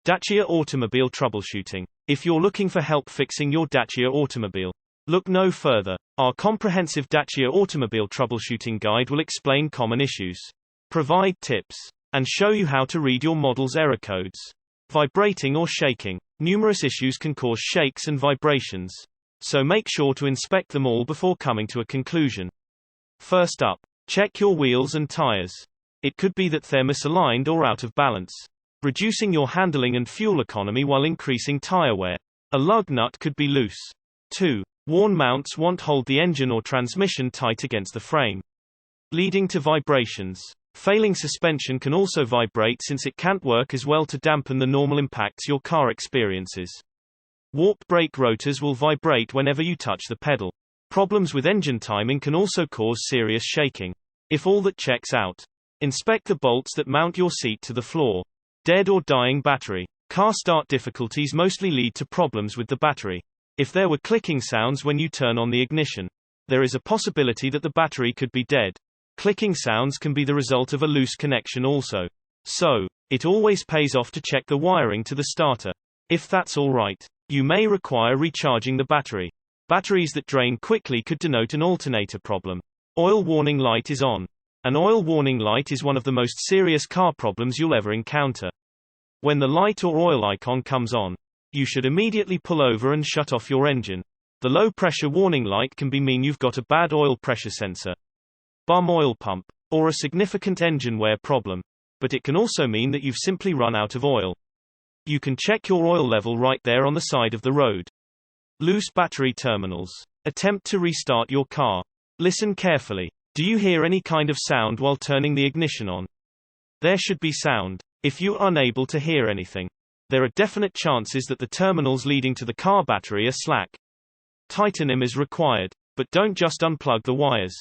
Dacia Automobile Troubleshooting. If you're looking for help fixing your Dacia automobile, look no further. Our comprehensive Dacia Automobile Troubleshooting Guide will explain common issues, provide tips, and show you how to read your model's error codes. Vibrating or shaking. Numerous issues can cause shakes and vibrations, so make sure to inspect them all before coming to a conclusion. First up, check your wheels and tires. It could be that they're misaligned or out of balance, reducing your handling and fuel economy while increasing tire wear. A lug nut could be loose. 2. Worn mounts won't hold the engine or transmission tight against the frame, leading to vibrations. Failing suspension can also vibrate since it can't work as well to dampen the normal impacts your car experiences. Warped brake rotors will vibrate whenever you touch the pedal. Problems with engine timing can also cause serious shaking. If all that checks out, inspect the bolts that mount your seat to the floor. Dead or dying battery. Car start difficulties mostly lead to problems with the battery. If there were clicking sounds when you turn on the ignition, there is a possibility that the battery could be dead. Clicking sounds can be the result of a loose connection also. So, it always pays off to check the wiring to the starter. If that's alright, you may require recharging the battery. Batteries that drain quickly could denote an alternator problem. Oil warning light is on. An oil warning light is one of the most serious car problems you'll ever encounter. When the light or oil icon comes on, you should immediately pull over and shut off your engine. The low pressure warning light can mean you've got a bad oil pressure sensor, bum oil pump, or a significant engine wear problem. But it can also mean that you've simply run out of oil. You can check your oil level right there on the side of the road. Loose battery terminals. Attempt to restart your car. Listen carefully. Do you hear any kind of sound while turning the ignition on? There should be sound. If you are unable to hear anything, there are definite chances that the terminals leading to the car battery are slack. Tightening is required, but don't just unplug the wires.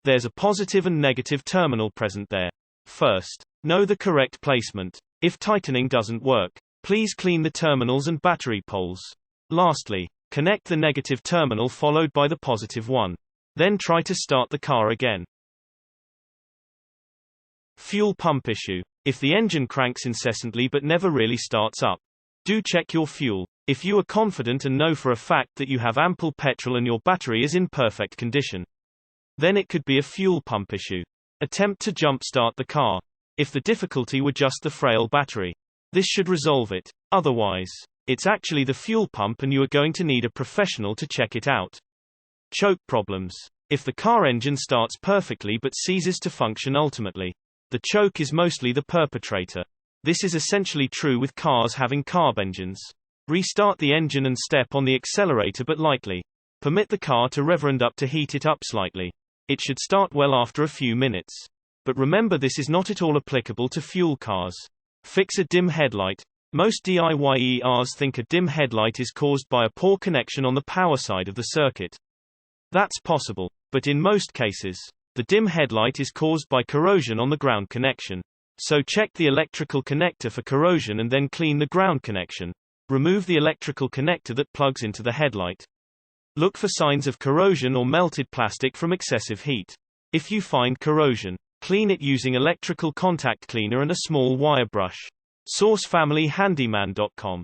There's a positive and negative terminal present there. First, know the correct placement. If tightening doesn't work, please clean the terminals and battery poles. Lastly, connect the negative terminal followed by the positive one. Then try to start the car again. Fuel pump issue. If the engine cranks incessantly but never really starts up, do check your fuel. If you are confident and know for a fact that you have ample petrol and your battery is in perfect condition, then it could be a fuel pump issue. Attempt to jump-start the car. If the difficulty were just the frail battery, this should resolve it. Otherwise, it's actually the fuel pump and you are going to need a professional to check it out. Choke problems. If the car engine starts perfectly but ceases to function ultimately, the choke is mostly the perpetrator. This is essentially true with cars having carb engines. Restart the engine and step on the accelerator but lightly. Permit the car to rev and up to heat it up slightly. It should start well after a few minutes. But remember, this is not at all applicable to fuel cars. Fix a dim headlight. Most DIYers think a dim headlight is caused by a poor connection on the power side of the circuit. That's possible, but in most cases, the dim headlight is caused by corrosion on the ground connection. So check the electrical connector for corrosion and then clean the ground connection. Remove the electrical connector that plugs into the headlight. Look for signs of corrosion or melted plastic from excessive heat. If you find corrosion, clean it using electrical contact cleaner and a small wire brush. SourceFamilyHandyman.com